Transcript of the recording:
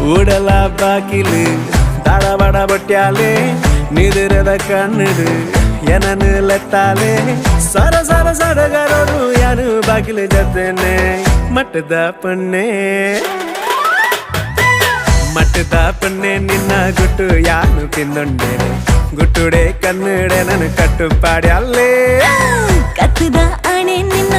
ಕೂಡಲ ಬಾಕಿಲು ತಡಬಡ ಬಟ್ಯಾಲೆ ನಿದಿರದ ಕಣ್ಣಿಡು ಏನನು ಲೆತ್ತಾಲೆ ಸರ ಸರ ಸಡಗರರು ಯಾನು ಬಾಗಿಲು ಜೊತೆನೆ ಮಟ್ಟದ ಪಣ್ಣೆ ನಿನ್ನ ಗುಟ್ಟು ಯಾನು ತಿಂದೊಂಡೆ ಗುಟ್ಟುಡೆ ಕನ್ನಡೆ ನನ್ನ ಕಟ್ಟುಪಾಡಿ ಅಲ್ಲೇ ಕತ್ತದ ಅಣೆ ನಿನ್ನ